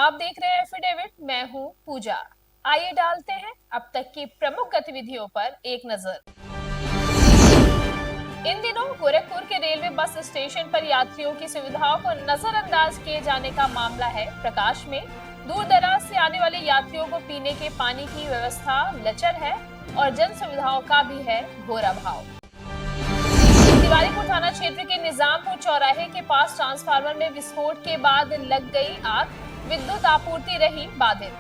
आप देख रहे हैं एफिडेविट, मैं हूं पूजा। आइए डालते हैं अब तक की प्रमुख गतिविधियों पर एक नजर। इन दिनों गोरखपुर के रेलवे बस स्टेशन पर यात्रियों की सुविधाओं को नजरअंदाज किए जाने का मामला है प्रकाश में। दूर दराज से आने वाले यात्रियों को पीने के पानी की व्यवस्था लचर है और जन सुविधाओं का भी है घोर अभाव। तिवारीपुर थाना क्षेत्र के निजामपुर चौराहे के पास ट्रांसफार्मर में विस्फोट के बाद लग गई आग, विद्युत आपूर्ति रही बाधित।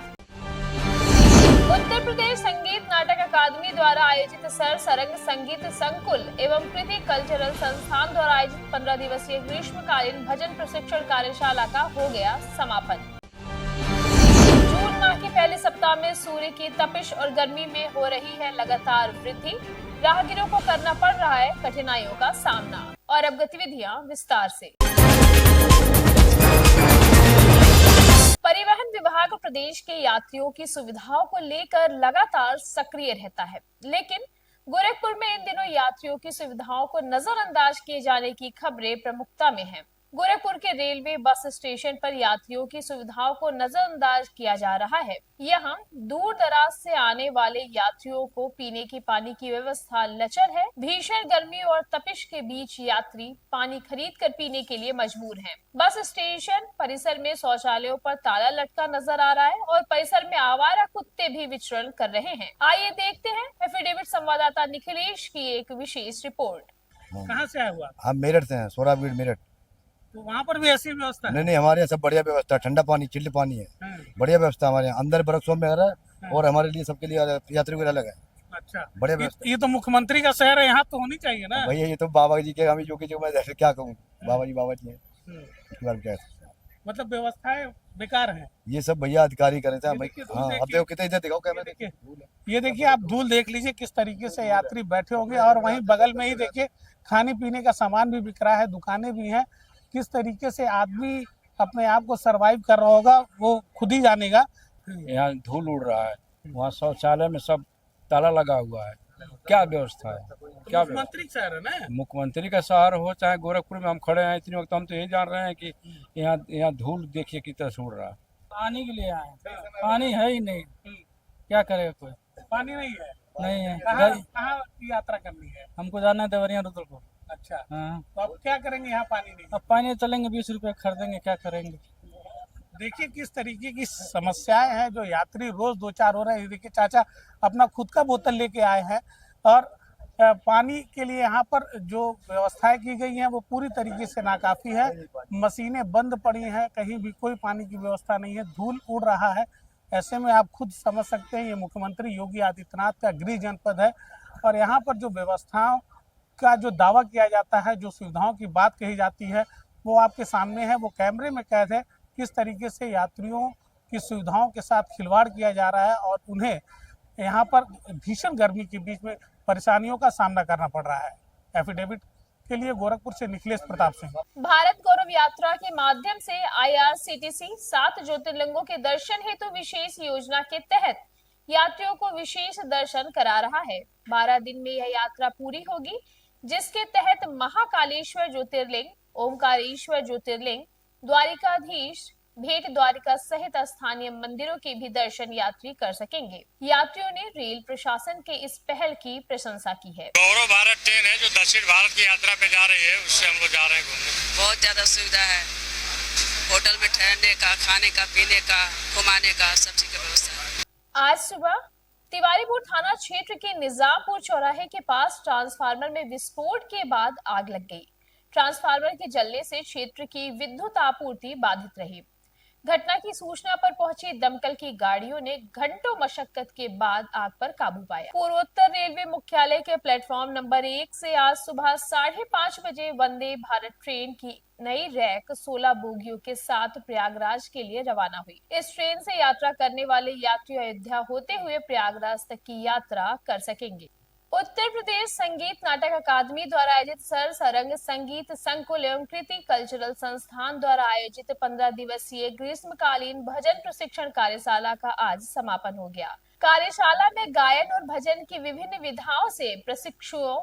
उत्तर प्रदेश संगीत नाटक अकादमी द्वारा आयोजित सर सरंग संगीत संकुल एवं कृति कल्चरल संस्थान द्वारा आयोजित 15 दिवसीय ग्रीष्मकालीन भजन प्रशिक्षण कार्यशाला का हो गया समापन। जून माह के पहले सप्ताह में सूर्य की तपिश और गर्मी में हो रही है लगातार वृद्धि, राहगीरों को करना पड़ रहा है कठिनाइयों का सामना। और अब गतिविधियां विस्तार से। परिवहन विभाग प्रदेश के यात्रियों की सुविधाओं को लेकर लगातार सक्रिय रहता है, लेकिन गोरखपुर में इन दिनों यात्रियों की सुविधाओं को नजरअंदाज किए जाने की खबरें प्रमुखता में हैं। गोरखपुर के रेलवे बस स्टेशन पर यात्रियों की सुविधाओं को नजरअंदाज किया जा रहा है। यहाँ दूर दराज से आने वाले यात्रियों को पीने की पानी की व्यवस्था लचर है। भीषण गर्मी और तपिश के बीच यात्री पानी खरीद कर पीने के लिए मजबूर हैं। बस स्टेशन परिसर में शौचालयों पर ताला लटका नजर आ रहा है और परिसर में आवारा कुत्ते भी विचरण कर रहे हैं। आइए देखते हैं एफिडेविट संवाददाता निखिलेश की एक विशेष रिपोर्ट। कहाँ से आया हुआ? हम मेरठ से हैं, सोराबगढ़ मेरठ। तो वहाँ पर भी ऐसी व्यवस्था है? नहीं, हमारे यहाँ सब बढ़िया व्यवस्था, ठंडा पानी, चिल्ड पानी है। बढ़िया व्यवस्था हमारे यहाँ, अंदर वर्कशॉप में है और हमारे लिए सबके लिए यात्रियों के लिए अलग है। अच्छा, बढ़िया व्यवस्था। ये तो मुख्यमंत्री का शहर है, यहाँ तो होनी चाहिए ना भैया। ये तो बाबा जी के, हमें जो मैं क्या कहूँ, बाबा जी है। मतलब व्यवस्थाएं बेकार है। ये सब भैया अधिकारी करे थे। हाँ, अब देखो कितने इधर दिखाओ कैमरा। देखिए, ये देखिए, आप धूल देख लीजिए किस तरीके से यात्री बैठे होंगे और वहीं बगल में ही देखिए खाने पीने का सामान भी बिक रहा है, दुकानें भी हैं। किस तरीके से आदमी अपने आप को सरवाइव कर रहा होगा वो खुद ही जानेगा। यहाँ धूल उड़ रहा है, वहाँ शौचालय में सब ताला लगा हुआ है। क्या व्यवस्था है? क्या मुख्यमंत्री शहर है ना? मुख्यमंत्री का शहर हो चाहे गोरखपुर में हम खड़े हैं इतनी वक्त, हम तो यही जान रहे हैं कि यहाँ धूल देखिए कितना उड़ रहा है। पानी के लिए आए, पानी है ही नहीं, क्या करेगा कोई? पानी नहीं है? नहीं है। कहाँ की यात्रा करनी है? हमको जाना है देवरिया रुद्रपुर। अच्छा, हाँ। तो अब क्या करेंगे? यहाँ पानी नहीं। अब पानी चलेंगे, 20 रुपए खरीदेंगे, क्या करेंगे? देखिए किस तरीके की समस्याएं हैं जो यात्री रोज दो चार हो रहे हैं। देखिए चाचा अपना खुद का बोतल लेके आए हैं और पानी के लिए यहाँ पर जो व्यवस्थाएं की गई हैं वो पूरी तरीके से नाकाफी है। मशीनें बंद पड़ी हैं, कहीं भी कोई पानी की व्यवस्था नहीं है, धूल उड़ रहा है। ऐसे में आप खुद समझ सकते हैं ये मुख्यमंत्री योगी आदित्यनाथ का गृह जनपद है और यहाँ पर जो व्यवस्थाओं का जो दावा किया जाता है, जो सुविधाओं की बात कही जाती है वो आपके सामने है, वो कैमरे में कैद है। किस तरीके से यात्रियों की सुविधाओं के साथ खिलवाड़ किया जा रहा है और उन्हें यहाँ पर भीषण गर्मी के बीच में परेशानियों का सामना करना पड़ रहा है। एफिडेविट के लिए गोरखपुर से निखिलेश प्रताप सिंह। भारत गौरव यात्रा के माध्यम से IRCTC 7 ज्योतिर्लिंगों के दर्शन हेतु विशेष योजना के तहत यात्रियों को विशेष दर्शन करा रहा है। 12 दिन में यह यात्रा पूरी होगी, जिसके तहत महाकालेश्वर ज्योतिर्लिंग, ओमकारेश्वर ज्योतिर्लिंग, द्वारिकाधीश, भेंट द्वारिका सहित स्थानीय मंदिरों के भी दर्शन यात्री कर सकेंगे। यात्रियों ने रेल प्रशासन के इस पहल की प्रशंसा की है। गौरव भारत ट्रेन है जो दक्षिण भारत की यात्रा पे जा रही है, उससे हम लोग जा रहे हैं घूमने। बहुत ज्यादा सुविधा है, होटल में ठहरने का, खाने का, पीने का, घुमाने का, सब चीज की व्यवस्था है। आज सुबह तिवारीपुर थाना क्षेत्र के निजामपुर चौराहे के पास ट्रांसफार्मर में विस्फोट के बाद आग लग गई। ट्रांसफार्मर के जलने से क्षेत्र की विद्युत आपूर्ति बाधित रही। घटना की सूचना पर पहुंची दमकल की गाड़ियों ने घंटों मशक्कत के बाद आग पर काबू पाया। पूर्वोत्तर रेलवे मुख्यालय के प्लेटफॉर्म नंबर 1 से आज सुबह 5:30 बजे वंदे भारत ट्रेन की नई रैक 16 बोगियों के साथ प्रयागराज के लिए रवाना हुई। इस ट्रेन से यात्रा करने वाले यात्री अयोध्या होते हुए प्रयागराज तक की यात्रा कर सकेंगे। उत्तर प्रदेश संगीत नाटक अकादमी द्वारा आयोजित सर सरंग संगीत संकुल एवं कृति कल्चरल संस्थान द्वारा आयोजित 15 दिवसीय ग्रीष्मकालीन भजन प्रशिक्षण कार्यशाला का आज समापन हो गया। कार्यशाला में गायन और भजन की विभिन्न विधाओं से प्रशिक्षुओं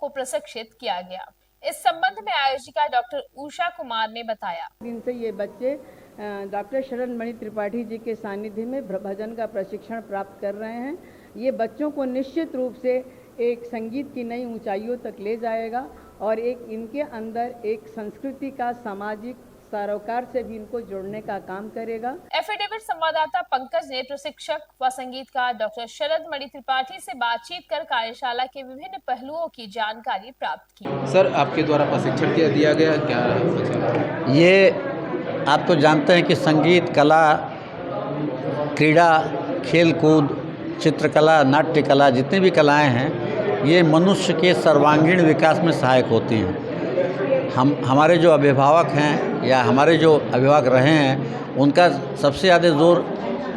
को प्रशिक्षित किया गया। इस संबंध में आयोजिका डॉक्टर उषा कुमार ने बताया। दिन से ये बच्चे डॉक्टर शरण मणि त्रिपाठी जी के सानिध्य में भजन का प्रशिक्षण प्राप्त कर रहे हैं। ये बच्चों को निश्चित रूप से एक संगीत की नई ऊंचाइयों तक ले जाएगा और एक इनके अंदर एक संस्कृति का सामाजिक सरोकार से भी इनको जोड़ने का काम करेगा। एफिडेविट संवाददाता पंकज ने प्रशिक्षक व संगीतकार डॉक्टर शरद मणि त्रिपाठी से बातचीत कर कार्यशाला के विभिन्न पहलुओं की जानकारी प्राप्त की। सर, आपके द्वारा प्रशिक्षण दिया गया क्या? ये आप तो जानते हैं कि संगीत कला, क्रीड़ा, खेल कूद, चित्रकला, नाट्य कला, जितनी भी कलाएं हैं ये मनुष्य के सर्वांगीण विकास में सहायक होती हैं। हमारे जो अभिभावक हैं या हमारे जो अभिभावक रहे हैं उनका सबसे ज़्यादा जोर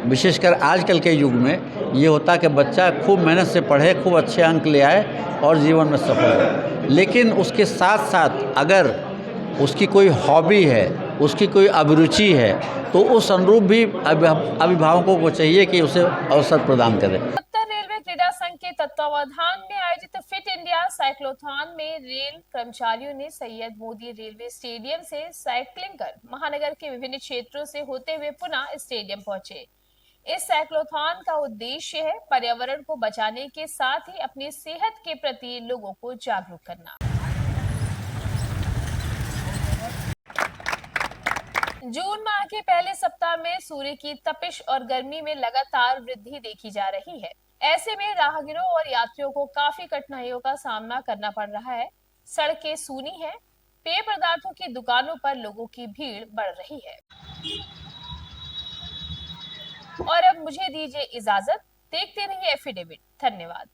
विशेषकर आजकल के युग में ये होता है कि बच्चा खूब मेहनत से पढ़े, खूब अच्छे अंक ले आए और जीवन में सफल हो। लेकिन उसके साथ साथ अगर उसकी कोई हॉबी है, उसकी कोई अभिरुचि है तो उस अनुरूप भी अभिभावकों को चाहिए कि उसे अवसर प्रदान करें। उत्तर रेलवे क्रीड़ा संघ के तत्वावधान में आयोजित फिट इंडिया साइक्लोथॉन में रेल कर्मचारियों ने सैयद मोदी रेलवे स्टेडियम से साइकिलिंग कर महानगर के विभिन्न क्षेत्रों से होते हुए पुनः स्टेडियम पहुंचे। इस साइक्लोथॉन का उद्देश्य है पर्यावरण को बचाने के साथ ही अपनी सेहत के प्रति लोगों को जागरूक करना। जून माह के पहले सप्ताह में सूर्य की तपिश और गर्मी में लगातार वृद्धि देखी जा रही है। ऐसे में राहगीरों और यात्रियों को काफी कठिनाइयों का सामना करना पड़ रहा है। सड़कें सूनी हैं, पेय पदार्थों की दुकानों पर लोगों की भीड़ बढ़ रही है। और अब मुझे दीजिए इजाजत, देखते रहिए एफिडेविट। धन्यवाद।